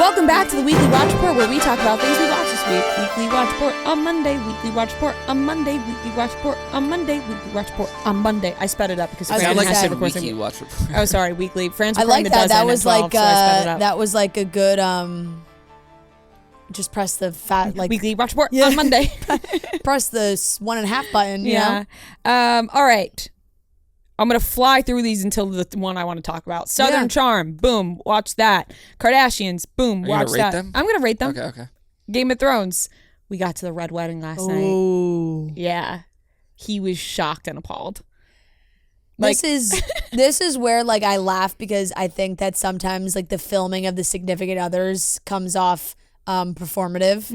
Welcome back to the Weekly Watch Report, where we talk about things we watched this week. Weekly Watch Report on Monday, Weekly Watch Report on Monday, Weekly Watch Report on Monday, Weekly Watch Report on Monday. I sped it up because I Fran said Weekly Watch Report. Oh, sorry, weekly. Fran's I like that. That was 12, like so I sped it up. that was like a good just press the fat like Weekly Watch Report on Monday. press the 1.5 button. You know? All right. I'm going to fly through these until the one I want to talk about. Southern Charm. Boom. Watch that. Kardashians. Boom. Are Watch you gonna rate that. them? I'm going to rate them. Okay. Game of Thrones. We got to the Red Wedding last night. Ooh. Yeah. He was shocked and appalled. This is where like I laugh because I think that sometimes like the filming of the significant others comes off performative.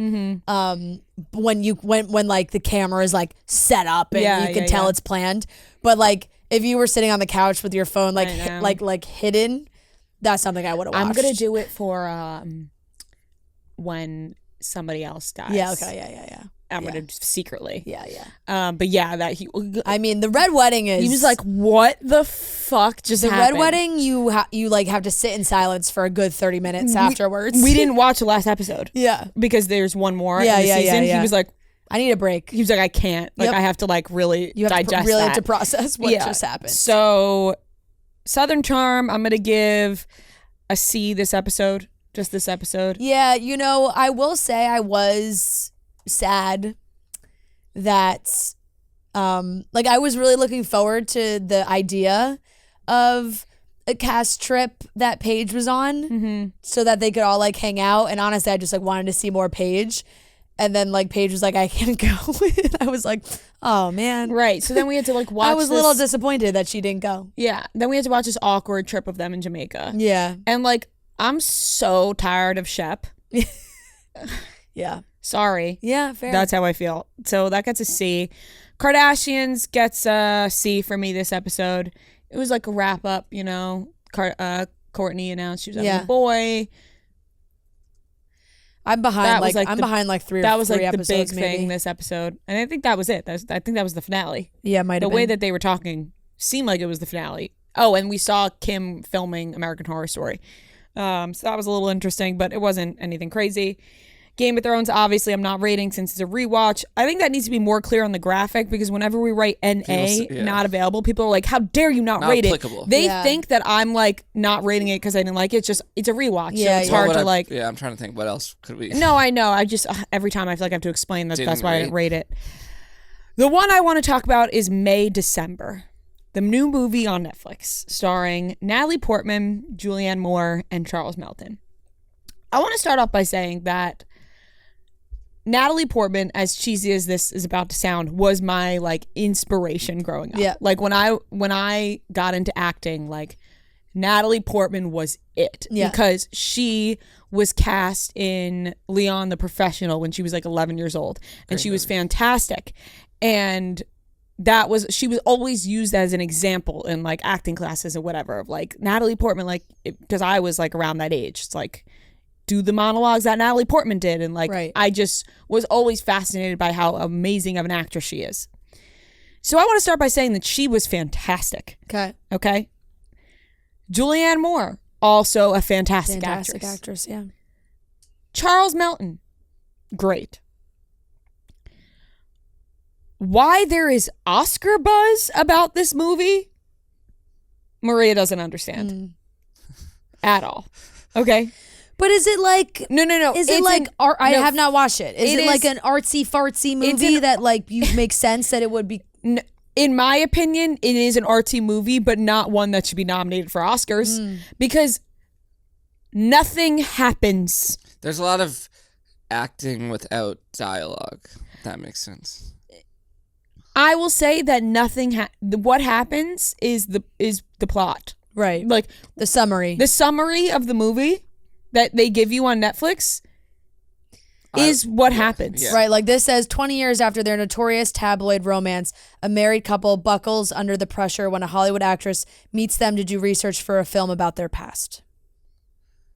When like the camera is like set up and you can tell it's planned. But like if you were sitting on the couch with your phone like hidden, that's something I would have watched. I'm gonna do it for when somebody else dies. Yeah. Okay. Yeah. I'm gonna secretly. Yeah. But yeah, that he. I mean, the Red Wedding is. He was like, "What the fuck just the happened?" Red Wedding. You like have to sit in silence for a good 30 minutes afterwards. We didn't watch the last episode. Yeah. Because there's one more in the season. He was like, I need a break. He was like, I can't. Like, I have to like really digest really that. have to process what just happened. So, Southern Charm, I'm gonna give a C this episode. Just this episode. Yeah, I will say I was sad that I was really looking forward to the idea of a cast trip that Paige was on so that they could all like hang out, and honestly I just like wanted to see more Paige. And then like Paige was like, I can't go. And I was like, oh man. Right. So then we had to like watch I was a little disappointed that she didn't go. Yeah. Then we had to watch this awkward trip of them in Jamaica. Yeah. And like, I'm so tired of Shep. Yeah. Sorry. Yeah, fair. That's how I feel. So that gets a C. Kardashians gets a C for me this episode. It was like a wrap up, Courtney announced she was having a boy. I'm behind I'm behind like three that was like episodes, the big maybe. thing this episode, and I think that was it. I think that was the finale. Yeah, might have been. The way that they were talking seemed like it was the finale. Oh, and we saw Kim filming American Horror Story, so that was a little interesting, but it wasn't anything crazy. Game of Thrones, obviously, I'm not rating since it's a rewatch. I think that needs to be more clear on the graphic because whenever we write NA, not available, people are like, how dare you not rate applicable. it? They think that I'm like not rating it because I didn't like it. It's a rewatch. Yeah, so it's hard to like. Yeah, I'm trying to think what else could we. No, I know. I just, every time I feel like I have to explain that that's why I didn't rate it. The one I want to talk about is May December. The new movie on Netflix starring Natalie Portman, Julianne Moore, and Charles Melton. I want to start off by saying that Natalie Portman, as cheesy as this is about to sound, was my like inspiration growing up. Yeah. Like when I got into acting, like Natalie Portman was it. Yeah. Because she was cast in Leon the Professional when she was like 11 years old. And she was fantastic. And she was always used as an example in like acting classes or whatever of like Natalie Portman, like, because I was like around that age. It's like, do the monologues that Natalie Portman did. And like, I just was always fascinated by how amazing of an actress she is. So I want to start by saying that she was fantastic. Okay. Julianne Moore, also a fantastic actress. Yeah. Charles Melton, great. Why there is Oscar buzz about this movie, Maria doesn't understand at all. Okay. But is it like no? Is it like art? I have not watched it. Is it like an artsy fartsy movie that like you make sense that it would be? In my opinion, it is an artsy movie, but not one that should be nominated for Oscars because nothing happens. There's a lot of acting without dialogue. If that makes sense. I will say that nothing. What happens is the plot, right? Like the summary of the movie that they give you on Netflix is what happens. Yeah. Right, like this says 20 years after their notorious tabloid romance, a married couple buckles under the pressure when a Hollywood actress meets them to do research for a film about their past.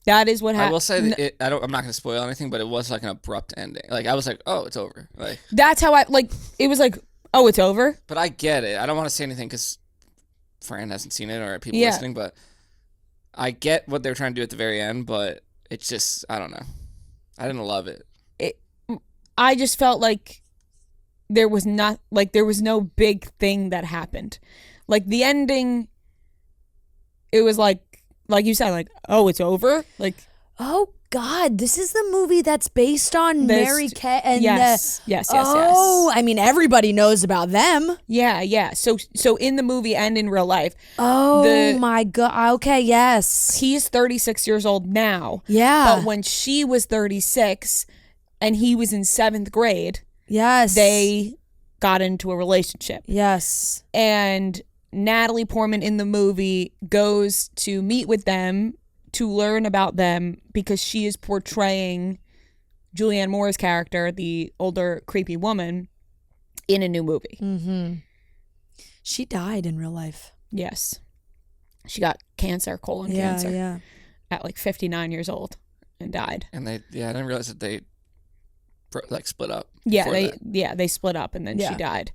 That is what happened. I will say that I'm not going to spoil anything, but it was like an abrupt ending. Like I was like, oh, it's over. Like that's how it was like, oh, it's over. But I get it. I don't want to say anything because Fran hasn't seen it or people listening, but I get what they're trying to do at the very end, but it's just, I don't know. I didn't love it. I just felt like there was no big thing that happened. Like the ending, it was like you said, like, oh, it's over. Like, oh God, this is the movie that's based on Mary Kay and yes. Oh, I mean, everybody knows about them. Yeah. So in the movie and in real life. Oh my God. Okay, yes. He's 36 years old now. Yeah. But when she was 36 and he was in 7th grade, yes, they got into a relationship. Yes. And Natalie Portman in the movie goes to meet with them to learn about them because she is portraying Julianne Moore's character, the older creepy woman, in a new movie. Mm-hmm. She died in real life. Yes. She got colon cancer. At like 59 years old and died. And I didn't realize that they like split up. Yeah, they split up and then she died.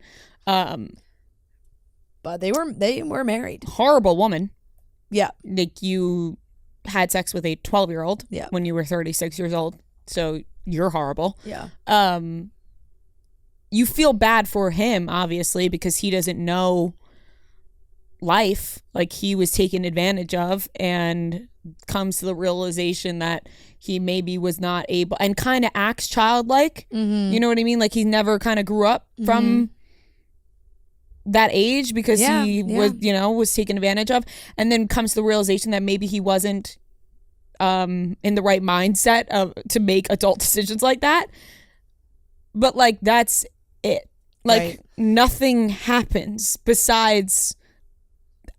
But they were married. Horrible woman. Yeah. Like you had sex with a 12-year-old when you were 36 years old. So you're horrible. Yeah. You feel bad for him, obviously, because he doesn't know life. Like he was taken advantage of and comes to the realization that he maybe was not able and kind of acts childlike. Mm-hmm. You know what I mean? Like he never kind of grew up from that age because he was taken advantage of, and then comes to the realization that maybe he wasn't in the right mindset to make adult decisions like that. But like that's it. Like nothing happens besides.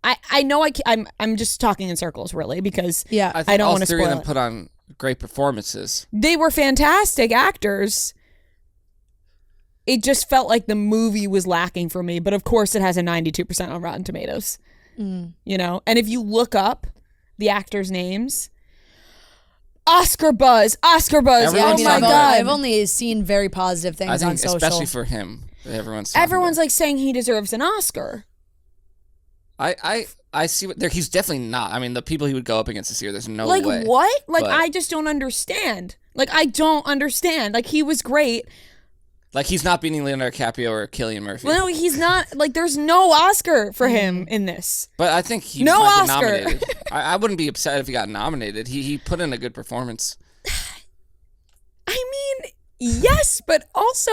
I know I'm just talking in circles really because I don't want to spoil it. All three of them put on great performances. They were fantastic actors. It just felt like the movie was lacking for me, but of course it has a 92% on Rotten Tomatoes. You know, and if you look up the actors' names, Oscar buzz. Everyone's Oh my talking God, I've only seen very positive things I think on social. especially for him, everyone's talking Everyone's about. like saying he deserves an Oscar. I see what there. He's definitely not. I mean, the people he would go up against this year, there's no like way. What? Like But- I just don't understand. Like I don't understand. Like he was great. Like he's not beating Leonardo DiCaprio or Cillian Murphy. Well, no, he's not. Like there's no Oscar for him in this. But I think he No might get Oscar. nominated. I wouldn't be upset if he got nominated. He put in a good performance. I mean, yes, but also,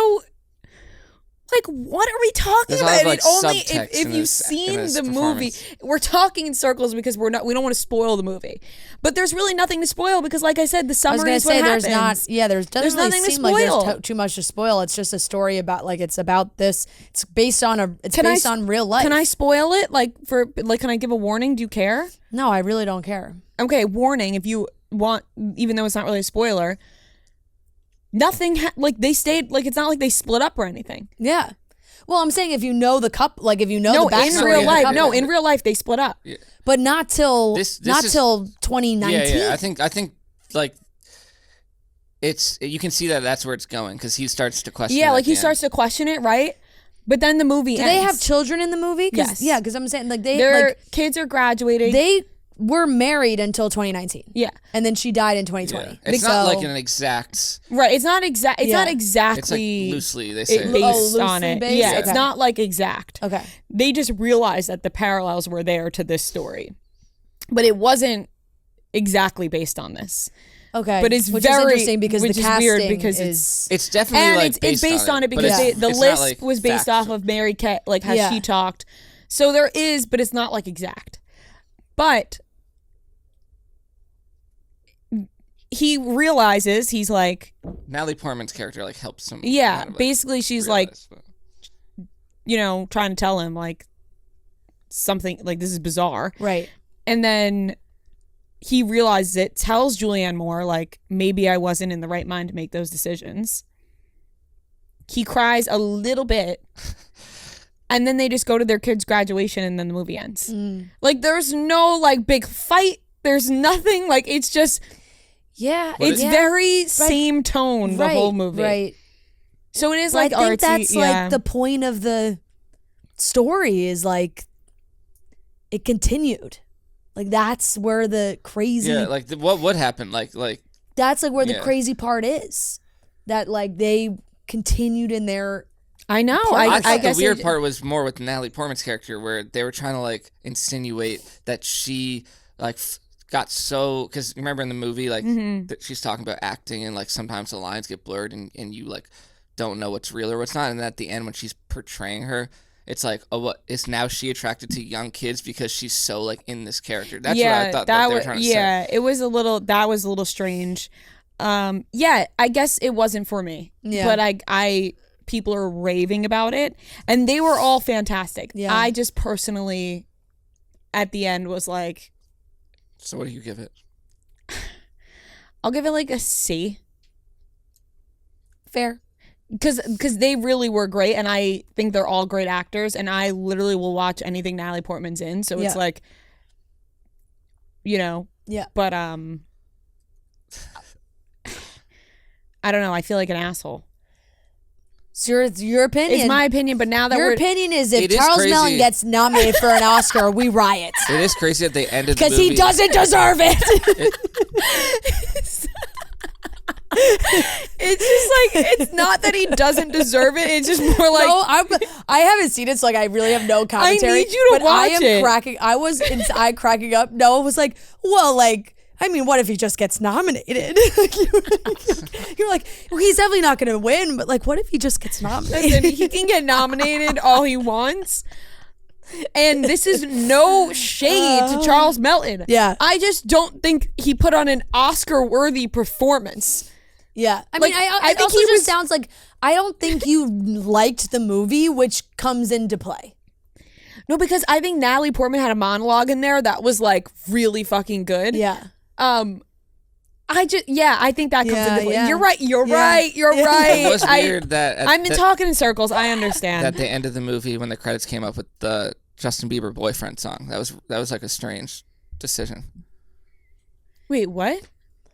like, what are we talking There's a about? lot of, like, It only subtext if in you've this seen the movie, performance. we're talking in circles because we don't want to spoil the movie. But there's really nothing to spoil because, like I said, the I was summary gonna is what say happens. there's not. Yeah, there's doesn't nothing really to seem like there's spoil. too much to spoil. It's just a story about like it's about this. It's based on on real life. Can I spoil it? Can I give a warning? Do you care? No, I really don't care. Okay, warning if you want, even though it's not really a spoiler. Nothing they stayed, like it's not like they split up or anything. Yeah. Well, I'm saying if you know the couple, like if you know No, the backstory in real of the life, couple. no, in real life they split up. Yeah. But not till This not is- till 2019. Yeah. I think like you can see that's where it's going because he starts to question. Yeah, it like at the he end. starts to question it, right? But then the movie Do ends. they have children in the movie? Yes. Yeah, because I'm saying like Their kids are graduating. they were married until 2019. Yeah. And then she died in 2020. Yeah. It's not like an exact. Right. It's not exact. It's not Yeah. exactly It's like loosely they say. based on loosely it. based? Yeah, it's Okay. not like exact. Okay. They just realized that the parallels were there to this story, but it wasn't exactly based on this. Okay. But it's which very is interesting because the which is casting weird because is It's definitely and like it's based on it but because it's- the it's not, list like, was based off of Mary Kay, like how Yeah. she talked. So there is, but it's not like exact. But he realizes he's like, Natalie Portman's character like helps him. yeah, kind of, basically she's realize, like, but- trying to tell him like something like this is bizarre. right. And then he realizes it, tells Julianne Moore, like, maybe I wasn't in the right mind to make those decisions. He cries a little bit. And then they just go to their kid's graduation and then the movie ends. Like, there's no, like, big fight. There's nothing. Like, it's just, Yeah. it's yeah. very same tone, the whole movie. Right. So it is Well, like I think artsy. that's yeah. like the point of the story is like it continued. Like that's where the crazy Yeah, like what would happen? Like That's like where the Yeah. crazy part is. That like they continued in their I know. I I thought guess the weird it- part was more with Natalie Portman's character, where they were trying to like insinuate that she like got so, because remember in the movie like that she's talking about acting and like sometimes the lines get blurred and you like don't know what's real or what's not, and then at the end when she's portraying her, it's like, oh, what is now she attracted to young kids because she's so like in this character? That's what I thought that they were trying to say. Yeah, it was a little. That was a little strange. Yeah, I guess it wasn't for me. Yeah. But I people are raving about it, and they were all fantastic. Yeah. I just personally, at the end, was like, So what do you give it? I'll give it like a C. fair. Because they really were great, and I think they're all great actors, and I literally will watch anything Natalie Portman's in. So it's Yeah. like, you know. Yeah. But I don't know. I feel like an asshole. It's your opinion. It's my opinion, but now that Your we're opinion is if It is Charles crazy. Melton gets nominated for an Oscar, we riot. It is crazy that they ended the Because movie. he doesn't deserve it. it's just like, it's not that he doesn't deserve it. It's just more like, No, I haven't seen it, so like I really have no commentary. need you to but I watch am it. cracking. I was inside cracking up. Noah was like, "Well, like, I mean, what if he just gets nominated?" You're like, well, he's definitely not going to win, but like, what if he just gets nominated? listen, he can get nominated all he wants. And this is no shade to Charles Melton. Yeah. I just don't think he put on an Oscar-worthy performance. Yeah, I Like, mean, I I think also he just was- sounds like I don't think you liked the movie, which comes into play. No, because I think Natalie Portman had a monologue in there that was like really fucking good. Yeah, I think that comes Yeah, into play. yeah. You're right. You're Yeah. right. You're Yeah. right. It was weird that at I'm talking in circles. I understand. at the end of the movie when the credits came up with the Justin Bieber boyfriend song. That was like a strange decision. Wait, what?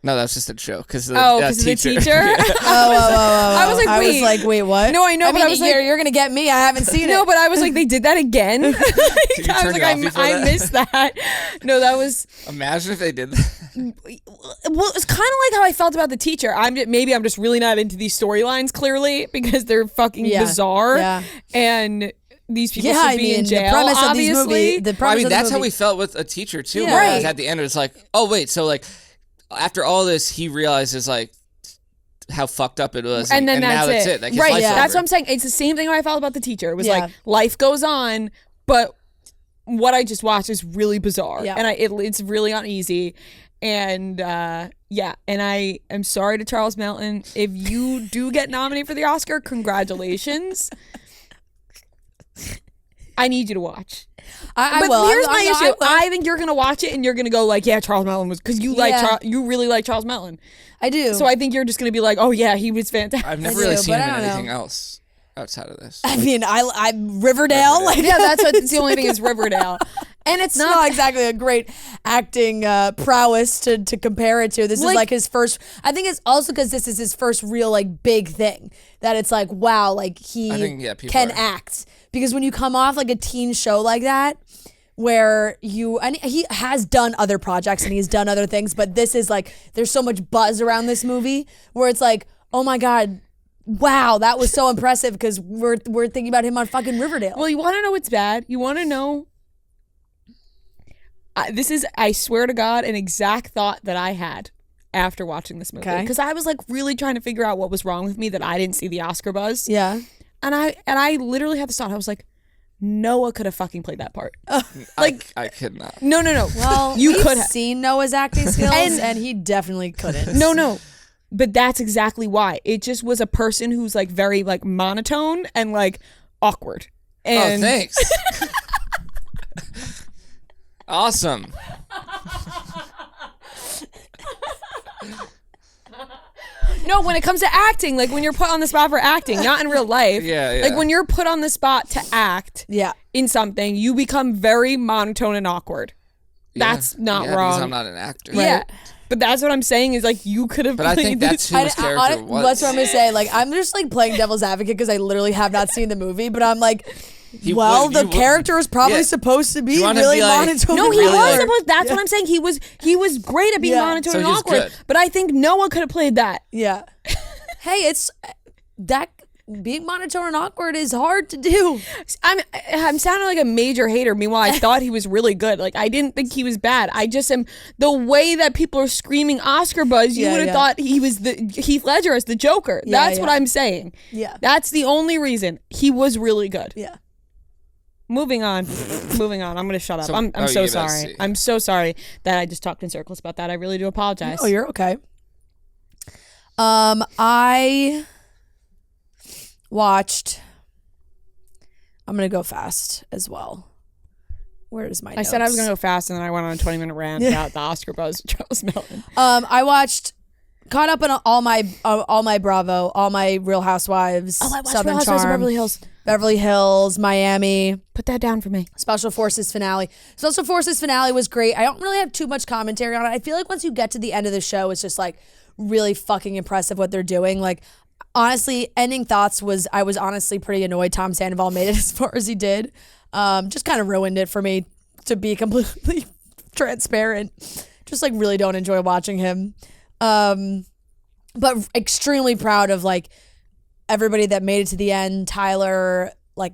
No, that was just a joke because Oh, because of the teacher? I was like, wait. wait, what? No, I know, but I was like- you're gonna get me. I haven't seen No, it. but I was like, they did that again. I was turn like, it off before I that? missed that. No, that was. Imagine if they did that. Well, it's kind of like how I felt about the teacher. Maybe I'm just really not into these storylines clearly because they're fucking Yeah. bizarre. Yeah. And these people Yeah, should I be mean, in jail. the premise of these obviously. movies. The I premise mean, of the that's how movie- we felt with a teacher too. Yeah. Whereas Right. at the end, it's like, oh wait, so like after all this, he realizes like how fucked up it was, and then now that's it. Like, his right. life's That's over. what I'm saying. It's the same thing I felt about the teacher. It was Yeah. like life goes on, but what I just watched is really bizarre, Yeah. and it's really uneasy. And yeah, and I am sorry to Charles Melton. If you do get nominated for the Oscar, congratulations. I need you to watch. I But will. here's I'm- my I'm- issue. I will. I think you're gonna watch it and you're gonna go like, yeah, Charles Melton was, because you like Yeah. you really like Charles Melton. I do. So I think you're just gonna be like, oh yeah, he was fantastic. I've never I really do, seen but him I in don't anything know. else outside of this. I mean, I'm Riverdale. Like, Yeah, that's the only thing is Riverdale, and it's it's not exactly a great acting prowess to compare it to. This is Like- like his first. I think it's also because this is his first real like big thing that it's like wow, like he I think, yeah, people can are- act, because when you come off like a teen show like that. Where and he has done other projects and he's done other things, but this is like there's so much buzz around this movie where it's like, oh my god, wow, that was so impressive because we're thinking about him on fucking Riverdale. Well, you want to know what's bad? You want to know? This is, I swear to God, an exact thought that I had after watching this movie. Okay. Because I was like really trying to figure out what was wrong with me that I didn't see the Oscar buzz. Yeah. And I literally had this thought. I was like, Noah could have fucking played that part. Like I could not. No. Well, You we've could have. seen Noah's acting skills, And- and he definitely couldn't. No. But that's exactly why. It just was a person who's like very like monotone and like awkward. And Oh, thanks. Awesome. No, when it comes to acting, like when you're put on the spot for acting, not in real life. Yeah. Like when you're put on the spot to act Yeah. in something, you become very monotone and awkward. That's not yeah, wrong. Because I'm not an actor. Yeah. But that's what I'm saying is like you could have But I played think this. that's who his character was. That's what I'm gonna say. Like, I'm just like playing devil's advocate because I literally have not seen the movie, but I'm like, The character was probably supposed to be really monotone. No, he was supposed. That's what I'm saying. He was great at being monotone and awkward. Good. But I think Noah could have played that. Yeah. Hey, it's that. Being monotone and awkward is hard to do. I'm sounding like a major hater. Meanwhile, I thought he was really good. Like, I didn't think he was bad. I just am the way that people are screaming Oscar buzz. You would have thought he was the Heath Ledger as the Joker. That's what I'm saying. Yeah, that's the only reason. He was really good. Yeah. Moving on. I'm gonna shut up. I'm so sorry. I'm so sorry that I just talked in circles about that. I really do apologize. Oh, you're okay. I watched. I'm gonna go fast as well. Where is my notes? I said I was gonna go fast, and then I went on a 20-minute rant about the Oscar buzz with Charles Melton. I caught up on all my Bravo, all my Real Housewives. Oh, I watched Southern Real Housewives of Charm, Beverly Hills, Miami. Put that down for me. Special Forces finale. Special Forces finale was great. I don't really have too much commentary on it. I feel like once you get to the end of the show, it's just like really fucking impressive what they're doing. Like, honestly, ending thoughts was I was honestly pretty annoyed Tom Sandoval made it as far as he did. Just kind of ruined it for me, to be completely transparent. Just like really don't enjoy watching him. But extremely proud of like everybody that made it to the end. Tyler, like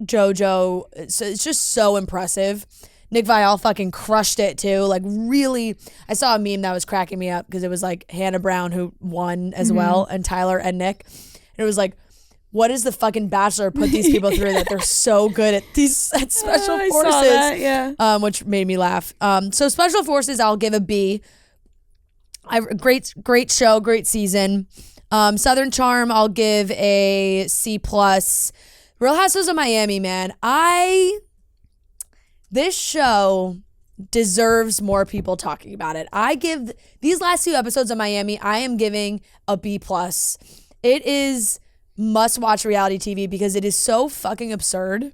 JoJo. So it's just so impressive. Nick Viall fucking crushed it too. Like really, I saw a meme that was cracking me up because it was like Hannah Brown who won as well, and Tyler and Nick. And it was like, what does the fucking Bachelor put these people through that they're so good at Special Forces? I saw that, yeah. Which made me laugh. So Special Forces, I'll give a B. Great show, great season. Southern Charm, I'll give a C+. Real Housewives of Miami, man. This show deserves more people talking about it. I give these last 2 episodes of Miami, I am giving a B+. It is must-watch reality TV because it is so fucking absurd.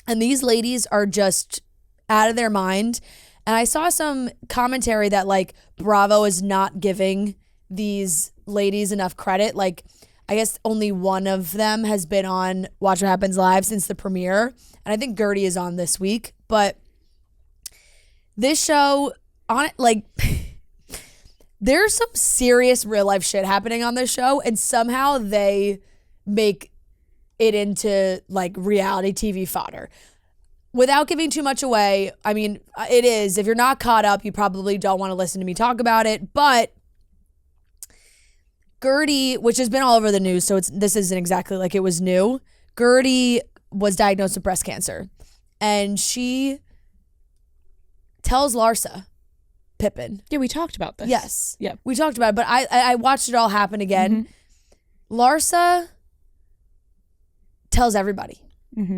And these ladies are just out of their mind. And I saw some commentary that like Bravo is not giving these ladies enough credit. Like, I guess only one of them has been on Watch What Happens Live since the premiere. And I think Gertie is on this week. But this show, on it, like, there's some serious real life shit happening on this show. And somehow they make it into like reality TV fodder. Without giving too much away, I mean, it is. If you're not caught up, you probably don't want to listen to me talk about it. But Gertie, which has been all over the news, so this isn't exactly like it was new. Gertie was diagnosed with breast cancer. And she tells Larsa Pippen. Yeah, we talked about this. Yes. Yeah. We talked about it, but I watched it all happen again. Larsa tells everybody.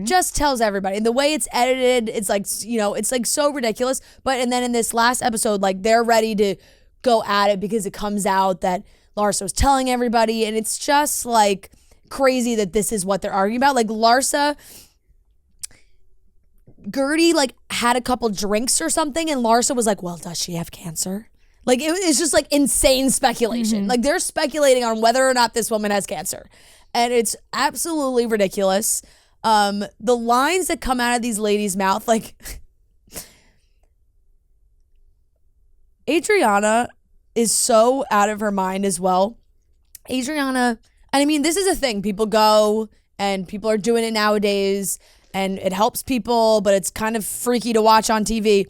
Just tells everybody. And the way it's edited, it's like, you know, it's like so ridiculous. And then in this last episode, like they're ready to go at it because it comes out that Larsa was telling everybody. And it's just like crazy that this is what they're arguing about. Like Gertie like had a couple drinks or something and Larsa was like, well, does she have cancer? Like it's just like insane speculation. Like they're speculating on whether or not this woman has cancer. And it's absolutely ridiculous. The lines that come out of these ladies' mouth, like Adriana is so out of her mind as well. Adriana, and I mean, this is a thing. People go and people are doing it nowadays and it helps people, but it's kind of freaky to watch on TV.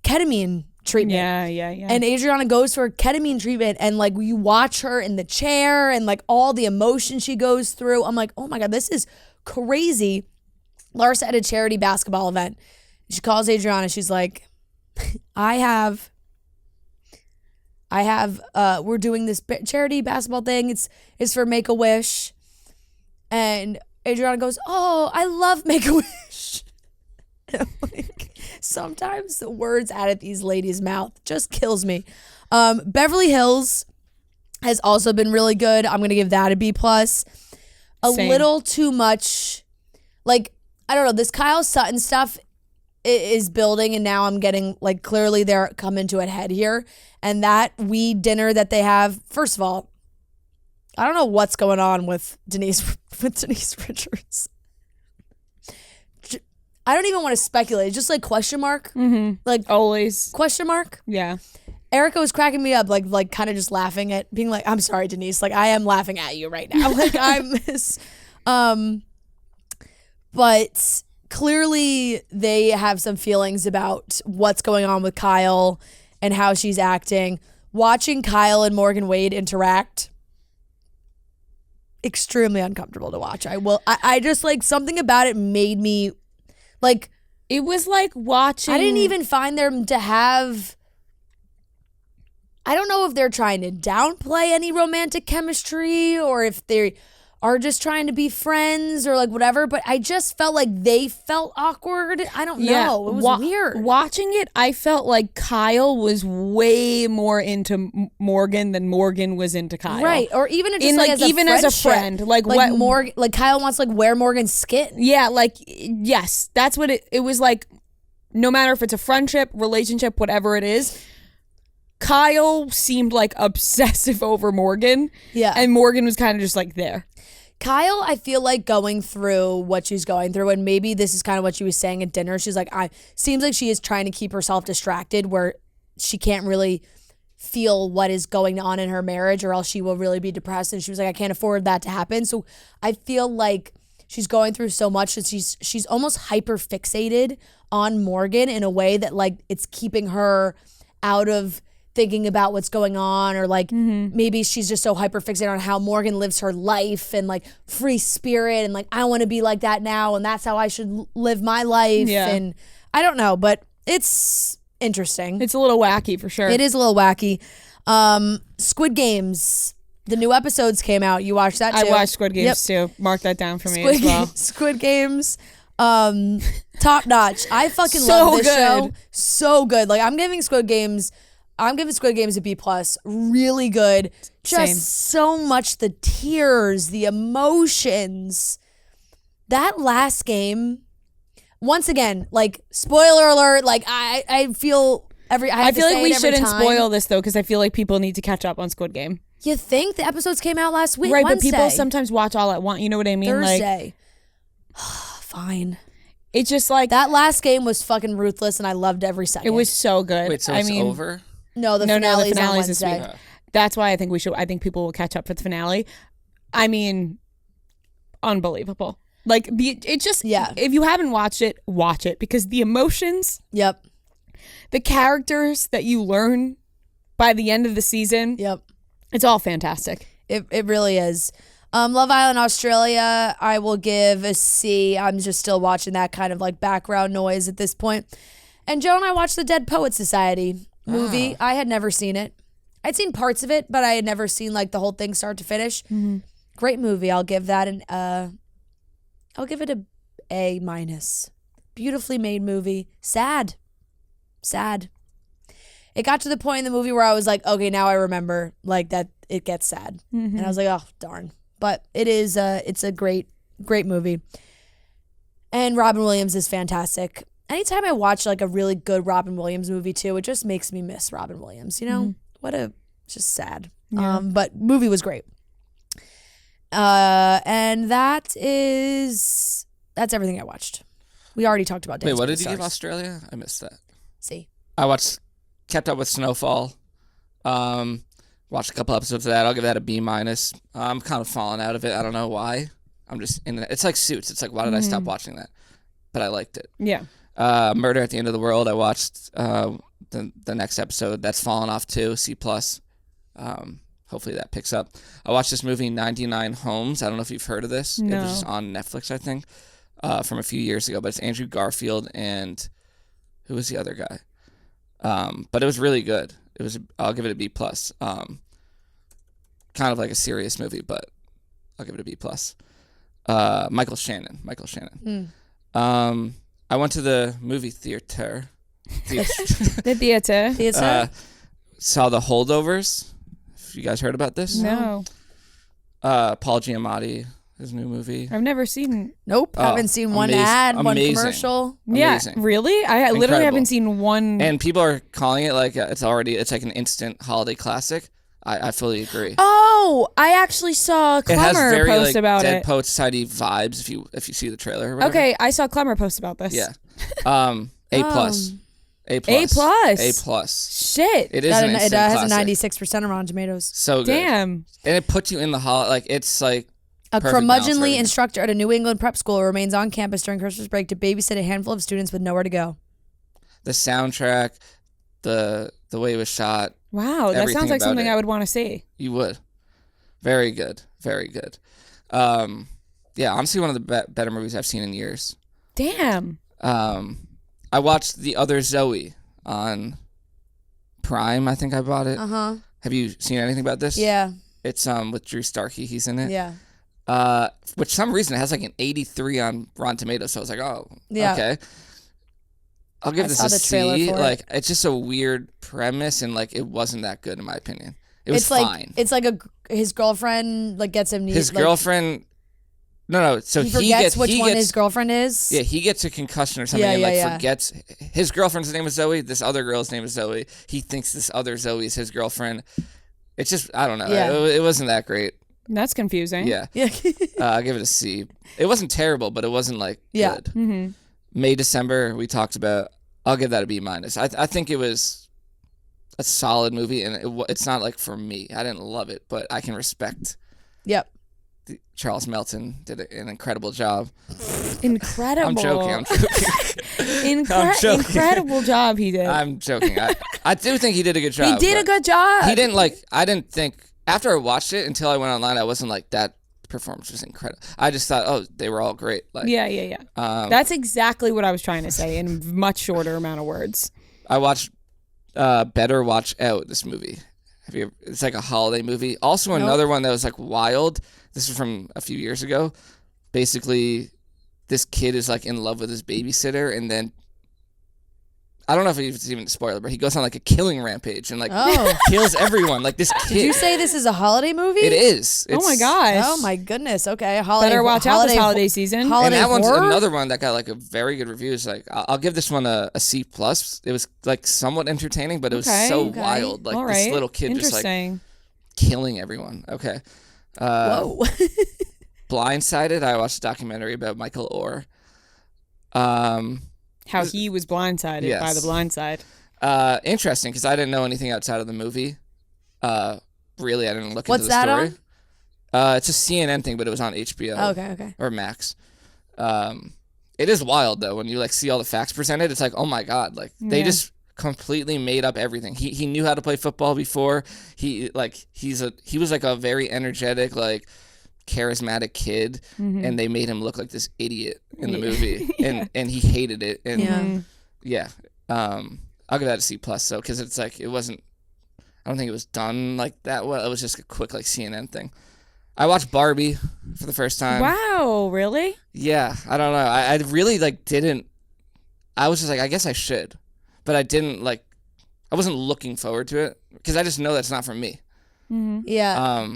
Ketamine treatment. Yeah. And Adriana goes for ketamine treatment and like you watch her in the chair and like all the emotion she goes through. I'm like, oh my God, this is crazy. Larsa at a charity basketball event. She calls Adriana. She's like, we're doing this charity basketball thing. It's for Make-A-Wish. And Adriana goes, oh, I love Make-A-Wish. Like, sometimes the words out of these ladies' mouth just kills me. Beverly Hills has also been really good. I'm going to give that a B+. Same. Little too much. Like, I don't know, this Kyle Sutton stuff is building and now I'm getting, like, clearly they're coming to a head here. And that weed dinner that they have, first of all, I don't know what's going on with Denise Richards. I don't even want to speculate. It's just like question mark. Like Always. question mark. Yeah. Erica was cracking me up, like kind of just laughing at being like, I'm sorry, Denise. Like I am laughing at you right now. Like but clearly they have some feelings about what's going on with Kyle and how she's acting. Watching Kyle and Morgan Wade interact, extremely uncomfortable to watch. I just like something about it made me like, it was like watching. I didn't even find them to have, I don't know if they're trying to downplay any romantic chemistry or if they are just trying to be friends or like whatever, but I just felt like they felt awkward. I don't know. It was weird. Watching it, I felt like Kyle was way more into Morgan than Morgan was into Kyle. Right. Or even just like as a friend. Like what Morgan, like Kyle wants to like wear Morgan's skin. Yeah, like yes, that's what it was like. No matter if it's a friendship, relationship, whatever it is, Kyle seemed like obsessive over Morgan. Yeah. And Morgan was kind of just like there. Kyle, I feel like going through what she's going through, and maybe this is kind of what she was saying at dinner. She's like, seems like she is trying to keep herself distracted where she can't really feel what is going on in her marriage or else she will really be depressed. And she was like, I can't afford that to happen. So I feel like she's going through so much that she's almost hyper fixated on Morgan in a way that like it's keeping her out of thinking about what's going on, or like maybe she's just so hyper fixated on how Morgan lives her life and like free spirit and like I want to be like that now and that's how I should live my life. Yeah. And I don't know, but it's interesting. It's a little wacky for sure. It is a little wacky. Squid Games, the new episodes came out. You watched that too? I watched Squid Games too. Mark that down for me as well. Squid Games, top notch. I fucking So love this good. show. So good. Like I'm giving Squid Games a B+. Really good. Just Same. so much the tears, the emotions. That last game, once again, like spoiler alert, like I feel I feel like we shouldn't spoil this though, because I feel like people need to catch up on Squid Game. You think the episodes came out last week? Right, Wednesday. but people sometimes watch all at once. You know what I mean? Thursday. Fine. It's just like That last game was fucking ruthless, and I loved every second. it was so good. Wait, so I it's mean, over? No, the the finale's on finale's this Wednesday. week. That's why I think people will catch up for the finale. I mean, unbelievable. Like if you haven't watched it, watch it, because the emotions, Yep. the characters that you learn by the end of the season, Yep. it's all fantastic. It really is. Love Island Australia, I will give a C. I'm just still watching that kind of like background noise at this point. And Joe and I watched the Dead Poets Society movie. I had never seen it. I'd seen parts of it, but I had never seen like the whole thing start to finish. Great movie. I'll give that I'll give it a A-. Beautifully made movie. Sad. It got to the point in the movie where I was like, okay, now I remember like that it gets sad. And I was like, oh, darn. But it is it's a great movie. And Robin Williams is fantastic. Anytime I watch like a really good Robin Williams movie too, it just makes me miss Robin Williams, you know? It's just sad. Yeah. But movie was great. And that's everything I watched. We already talked about Dance Wait, what with did the you give Stars. Australia? I missed that. See. I kept up with Snowfall. Watched a couple episodes of that. I'll give that a B-. I'm kind of falling out of it. I don't know why. I'm just in it. It's like Suits. It's like, why did I stop watching that? But I liked it. Yeah. Murder at the End of the World. I watched the next episode. That's fallen off too. C+. Hopefully that picks up. I watched this movie 99 Homes. I don't know if you've heard of this. No. It was on Netflix, I think, from a few years ago. But it's Andrew Garfield and who was the other guy? But it was really good. I'll give it a B+. Kind of like a serious movie, but I'll give it a B+. Michael Shannon. I went to the movie theater. The theater. Saw The Holdovers. Have you guys heard about this? No. Paul Giamatti, his new movie. I've never seen. Nope. Haven't seen one ad, one commercial. Amazing. Yeah, really? I literally Incredible. haven't seen one. And people are calling it like it's like an instant holiday classic. I fully agree. Oh, I actually saw It has Clemmer very post like about Dead it. Poet Society vibes if you see the trailer. Or whatever. Okay, I saw Clemmer post about this. Yeah. A plus. A A plus. plus. A plus. Shit. It is an instant it has classic. a 96% on Rotten Tomatoes. So good. Damn. And it puts you in the hall. Like it's like A perfect balance for curmudgeonly everything. instructor at a New England prep school remains on campus during Christmas break to babysit a handful of students with nowhere to go. The soundtrack, the way it was shot, Wow, that Everything sounds like about something it. I would want to see. you would. Very good. Very good. Yeah, honestly, one of the better movies I've seen in years. Damn. I watched The Other Zoe on Prime. I think I bought it. Uh-huh. Have you seen anything about this? Yeah. It's with Drew Starkey. He's in it. Yeah. Which some reason it has like an 83 on Rotten Tomatoes. So I was like, oh, Yeah. okay. I'll give I this saw a the trailer C. for it. Like it's just a weird premise, and like it wasn't that good in my opinion. It was It's like fine. it's like his girlfriend like gets him His like, girlfriend. No. So he forgets gets which he one gets, his girlfriend is. Yeah, he gets a concussion or something, Yeah, and yeah, like yeah. forgets his girlfriend's name is Zoe. This other girl's name is Zoe. He thinks this other Zoe is his girlfriend. It's just I don't know. Yeah. It wasn't that great. That's confusing. Yeah. Yeah. I'll give it a C. It wasn't terrible, but it wasn't like Yeah. good. Mm-hmm. May, December, we talked about. I'll give that a B minus. I think it was a solid movie, and it's not like for me. I didn't love it, but I can respect. Yep. Charles Melton did an incredible job. Incredible. I'm joking. I'm joking. Incredible job he did. I'm joking. I do think he did a good job. He did a but good job. He didn't I didn't think after I watched it until I went online. I wasn't like that performance was incredible. I just thought, oh, they were all great. Like Yeah. That's exactly what I was trying to say in a much shorter amount of words. I watched Better Watch Out. This movie. It's like a holiday movie. Also, another one that was like wild. This is from a few years ago. Basically, this kid is like in love with his babysitter, and then I don't know if it's even a spoiler, but he goes on like a killing rampage and like kills everyone. Like this kid. Did you say this is a holiday movie? It is. Oh my gosh. Oh my goodness. Okay. Holiday. Better watch out this holiday season. And Holiday that one's horror? another one that got like a very good reviews. Like I'll give this one a C plus. It was like somewhat entertaining, but it was so Okay. wild. Like All this right. little kid just like Interesting. killing everyone. Okay. Whoa. Blindsided. I watched a documentary about Michael Orr. How he was blindsided by Yes. the blind side. Interesting because I didn't know anything outside of the movie. Really, I didn't look What's into the that story. on? It's a CNN thing, but it was on HBO. Okay. Or Max. It is wild though when you like see all the facts presented. It's like, oh my god, like they just completely made up everything. He knew how to play football before. He was like a very energetic, like charismatic kid, and they made him look like this idiot in the movie, and he hated it. And Yeah. I'll give that a C plus though, because it's like it wasn't. I don't think it was done like that well. It was just a quick like CNN thing. I watched Barbie for the first time. Wow, really? Yeah, I don't know. I really like didn't. I was just like, I guess I should, but I didn't like. I wasn't looking forward to it because I just know that's not for me. Yeah.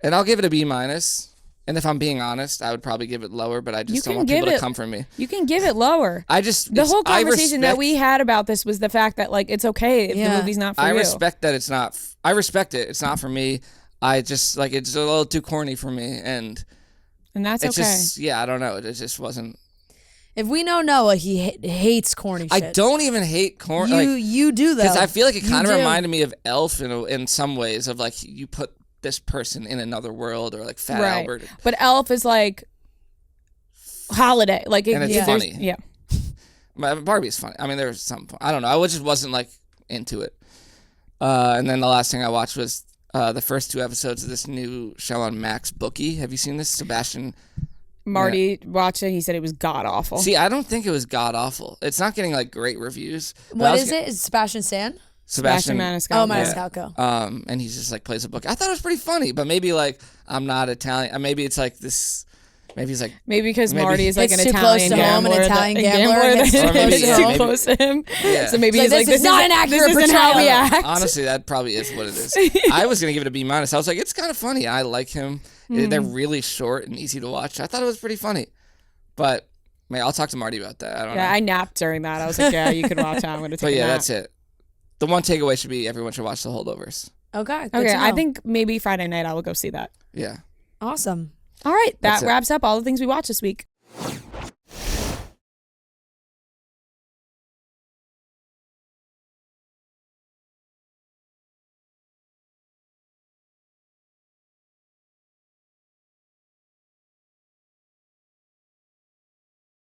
And I'll give it a B minus. And if I'm being honest, I would probably give it lower, but I just don't want people to come for me. You can give it lower. The whole conversation that we had about this was the fact that like it's okay if the movie's not for you. I respect that it's not. I respect it. It's not for me. I just like it's a little too corny for me, and that's it's okay. just I don't know. It just wasn't. If we know Noah, he hates corny shit. I don't even hate corny. You do though. Because I feel like it kind of do. reminded me of Elf in some ways of like you put this person in another world or like Fat Albert. But Elf is like holiday, like And it's funny. Yeah. Barbie's funny. I mean, there's some. I don't know. I just wasn't like into it. And then the last thing I watched was the first 2 episodes of this new show on Max, Bookie. Have you seen this? Sebastian. Marty watched it. He said it was god awful. See, I don't think it was god awful. It's not getting like great reviews. What is it? Is Sebastian Stan? Sebastian Maniscalco. Oh, Maniscalco. And he just like plays a book. I thought it was pretty funny, but maybe like I'm not Italian. Maybe it's like this. Maybe he's like maybe because Marty is like It's an too Italian close to home, gambler. an Italian that- gambler, that- and Or maybe, it's yeah, too maybe. close to him. Yeah. So maybe Like, he's like, this is not an accurate this isn't how we portrayal. act. Honestly, that probably is what it is. I was gonna give it a B minus. I was like, it's kind of funny. I like him. They're really short and easy to watch. I thought it was pretty funny, but man, I'll talk to Marty about that. I don't know. Yeah, I napped during that. I was like, yeah, you can watch it. I'm gonna take But a yeah, nap. that's it. The one takeaway should be everyone should watch The Holdovers. Okay. Good Okay, to I know. think maybe Friday night I will go see that. Yeah. Awesome. All right, That's that it. wraps up all the things we watched this week.